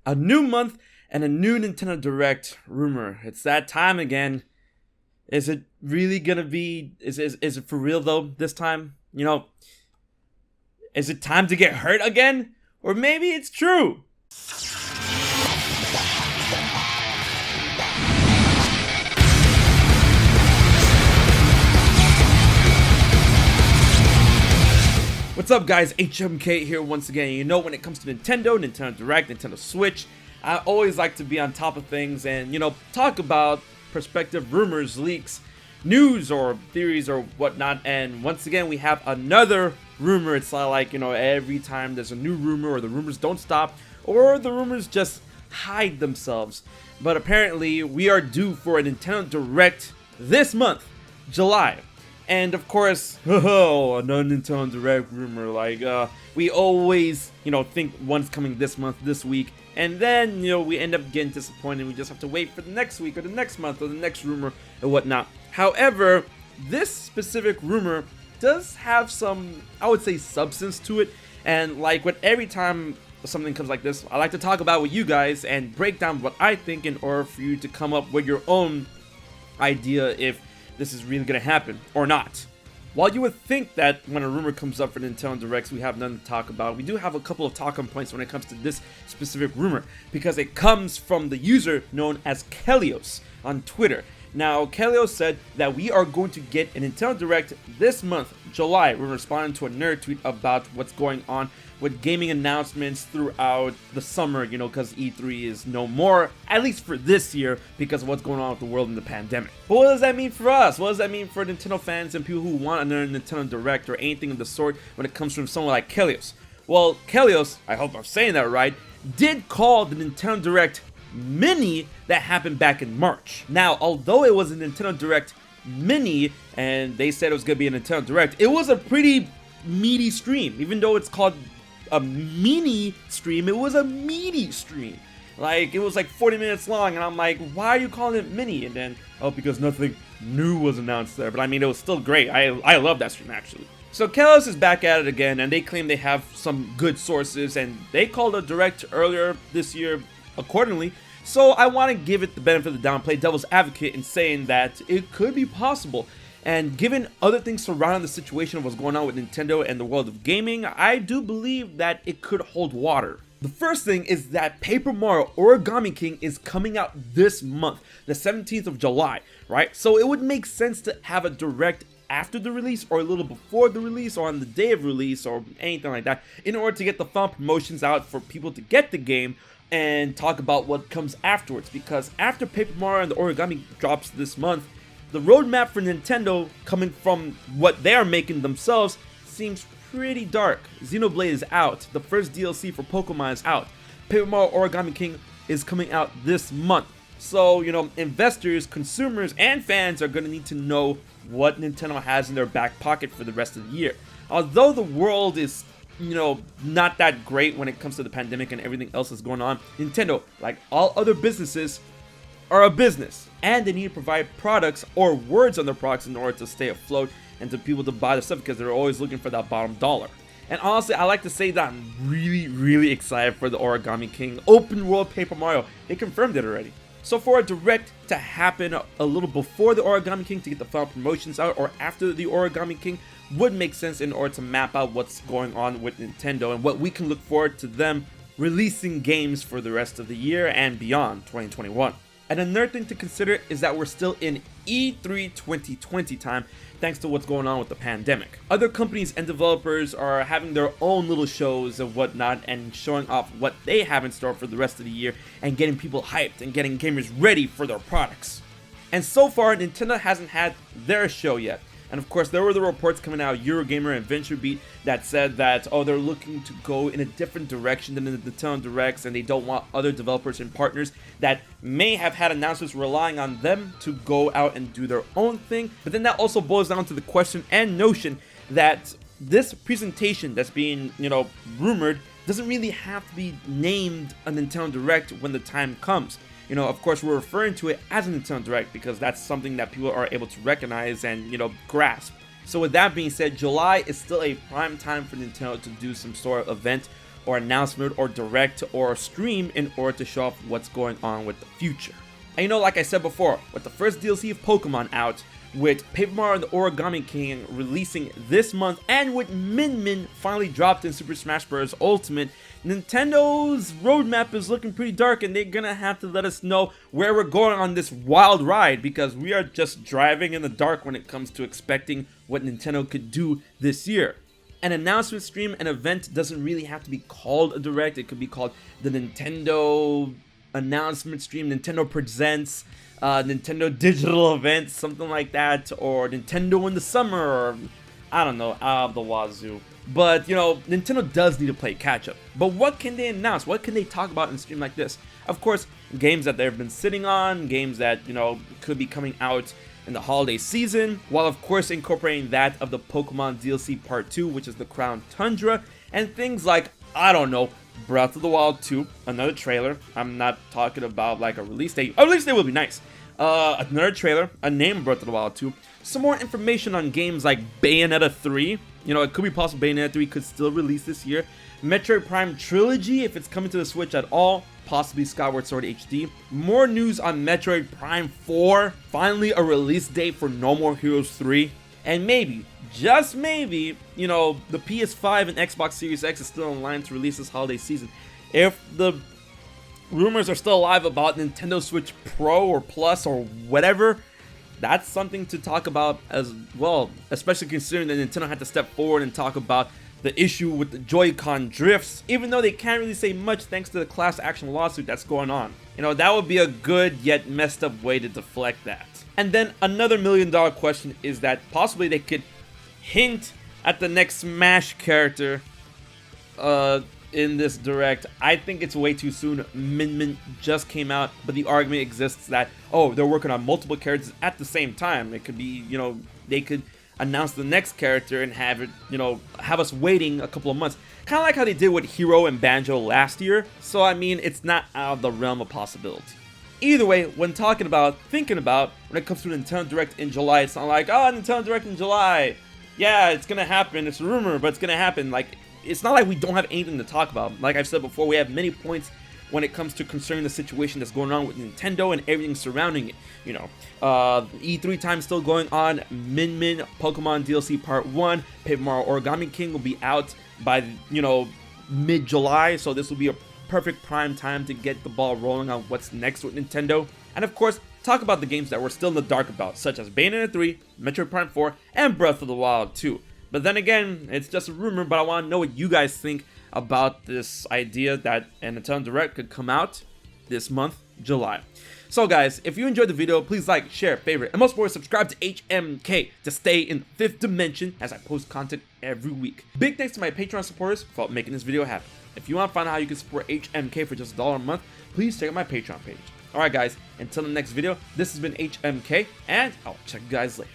A new month and a new Nintendo Direct rumor. It's that time again. Is it really gonna be, is it for real though this time? You know, is it time to get hurt again? Or maybe it's true. What's up guys, HMK here once again. You know, when it comes to Nintendo Direct, Nintendo Switch, I always like to be on top of things and, you know, talk about perspective, rumors, leaks, news or theories or whatnot. And once again, we have another rumor. It's not like, you know, every time there's a new rumor or the rumors don't stop or the rumors just hide themselves. But apparently we are due for a Nintendo Direct this month, July. And of course, another Nintendo Direct rumor, like, we always, you know, think one's coming this month, this week, and then, you know, we end up getting disappointed. We just have to wait for the next week or the next month or the next rumor and whatnot. However, this specific rumor does have some, I would say, substance to it. And like with every time something comes like this, I like to talk about with you guys and break down what I think in order for you to come up with your own idea if this is really gonna happen or not. While you would think that when a rumor comes up for Nintendo Directs we have nothing to talk about, we do have a couple of talking points when it comes to this specific rumor, because it comes from the user known as Kelios on Twitter. Now, Kelios said that we are going to get a Nintendo Direct this month, July. We're responding to a nerd tweet about what's going on with gaming announcements throughout the summer, you know, because E3 is no more, at least for this year, because of what's going on with the world in the pandemic. But what does that mean for us? What does that mean for Nintendo fans and people who want another Nintendo Direct or anything of the sort when it comes from someone like Kelios? Well, Kelios, I hope I'm saying that right, did call the Nintendo Direct Mini that happened back in March. Now, although it was a Nintendo Direct Mini, and they said it was going to be a Nintendo Direct, it was a pretty meaty stream. Even though it's called a mini stream, it was a meaty stream. Like, it was like 40 minutes long, and I'm like, why are you calling it mini? And then, oh, because nothing new was announced there. But I mean, it was still great. I love that stream, actually. So Kelios is back at it again, and they claim they have some good sources, and they called a Direct earlier this year accordingly. So I want to give it the benefit of the doubt, play devil's advocate in saying that it could be possible. And given other things surrounding the situation of what's going on with Nintendo and the world of gaming, I do believe that it could hold water. The first thing is that Paper Mario Origami King is coming out this month, the 17th of July, right? So it would make sense to have a Direct after the release or a little before the release or on the day of release or anything like that in order to get the fun promotions out for people to get the game and talk about what comes afterwards. Because after Paper Mario and the Origami drops this month, the roadmap for Nintendo, coming from what they are making themselves, seems pretty dark. Xenoblade is out. The first DLC for Pokemon is out. Paper Mario Origami King is coming out this month. So, you know, investors, consumers, and fans are going to need to know what Nintendo has in their back pocket for the rest of the year. Although the world is, you know, not that great when it comes to the pandemic and everything else that's going on, Nintendo, like all other businesses, are a business, and they need to provide products or words on their products in order to stay afloat and to people to buy the stuff, because they're always looking for that bottom dollar. And honestly, I like to say that I'm really excited for the Origami King open world Paper Mario. They confirmed it already. So for a Direct to happen a little before the Origami King to get the final promotions out, or after the Origami King, would make sense in order to map out what's going on with Nintendo and what we can look forward to them releasing games for the rest of the year and beyond 2021. And another thing to consider is that we're still in E3 2020 time, thanks to what's going on with the pandemic. Other companies and developers are having their own little shows and whatnot and showing off what they have in store for the rest of the year and getting people hyped and getting gamers ready for their products. And so far, Nintendo hasn't had their show yet. And of course, there were the reports coming out of Eurogamer and VentureBeat that said that, oh, they're looking to go in a different direction than the Nintendo Directs, and they don't want other developers and partners that may have had announcements relying on them to go out and do their own thing. But then that also boils down to the question and notion that this presentation that's being, you know, rumored doesn't really have to be named a Nintendo Direct when the time comes. You know, of course, we're referring to it as a Nintendo Direct because that's something that people are able to recognize and, you know, grasp. So with that being said, July is still a prime time for Nintendo to do some sort of event or announcement or direct or stream in order to show off what's going on with the future. And you know, like I said before, with the first DLC of Pokemon out, with Paper Mario and the Origami King releasing this month, and with Min Min finally dropped in Super Smash Bros. Ultimate, Nintendo's roadmap is looking pretty dark, and they're gonna have to let us know where we're going on this wild ride, because we are just driving in the dark when it comes to expecting what Nintendo could do this year. An announcement stream, an event, doesn't really have to be called a direct. It could be called the Nintendo announcement stream, Nintendo Presents, Nintendo digital event, something like that, or Nintendo in the summer, or I don't know, out of the wazoo. But, you know, Nintendo does need to play catch up. But what can they announce? What can they talk about in a stream like this? Of course, games that they've been sitting on, games that, you know, could be coming out in the holiday season, while of course incorporating that of the Pokemon DLC Part 2, which is the Crown Tundra, and things like, I don't know, Breath of the Wild 2, another trailer. I'm not talking about like a release date. A release date would be nice. Another trailer, a name Breath of the Wild 2, some more information on games like Bayonetta 3. You know, it could be possible Bayonetta 3 could still release this year. Metroid Prime Trilogy, if it's coming to the Switch at all, possibly Skyward Sword HD. More news on Metroid Prime 4, finally a release date for No More Heroes 3. And maybe, just maybe, you know, the PS5 and Xbox Series X is still in line to release this holiday season. If the rumors are still alive about Nintendo Switch Pro or Plus or whatever, that's something to talk about as well, especially considering that Nintendo had to step forward and talk about the issue with the Joy-Con drifts, even though they can't really say much thanks to the class action lawsuit that's going on. You know, that would be a good yet messed up way to deflect that. And then another $1 million question is that possibly they could hint at the next Smash character in this direct. I think it's way too soon. Min Min just came out, but the argument exists that, oh, they're working on multiple characters at the same time. It could be, you know, they could announce the next character and have it, you know, have us waiting a couple of months. Kind of like how they did with Hero and Banjo last year. So, I mean, it's not out of the realm of possibility. Either way, when thinking about, when it comes to Nintendo Direct in July, it's not like, oh, Nintendo Direct in July. Yeah, it's gonna happen. It's a rumor, but it's gonna happen. Like, it's not like we don't have anything to talk about. Like I've said before, we have many points when it comes to concerning the situation that's going on with Nintendo and everything surrounding it. You know, E3 time still going on. Min Min Pokemon DLC Part 1, Paper Mario Origami King will be out by, you know, mid-July, so this will be a perfect prime time to get the ball rolling on what's next with Nintendo. And of course, talk about the games that we're still in the dark about, such as Bayonetta 3, Metroid Prime 4, and Breath of the Wild 2. But then again, it's just a rumor, but I want to know what you guys think about this idea that a Nintendo Direct could come out this month, July. So guys, if you enjoyed the video, please like, share, favorite, and most importantly, subscribe to HMK to stay in the 5th dimension as I post content every week. Big thanks to my Patreon supporters for making this video happen. If you want to find out how you can support HMK for just $1 a month, please check out my Patreon page. Alright guys, until the next video, this has been HMK, and I'll check you guys later.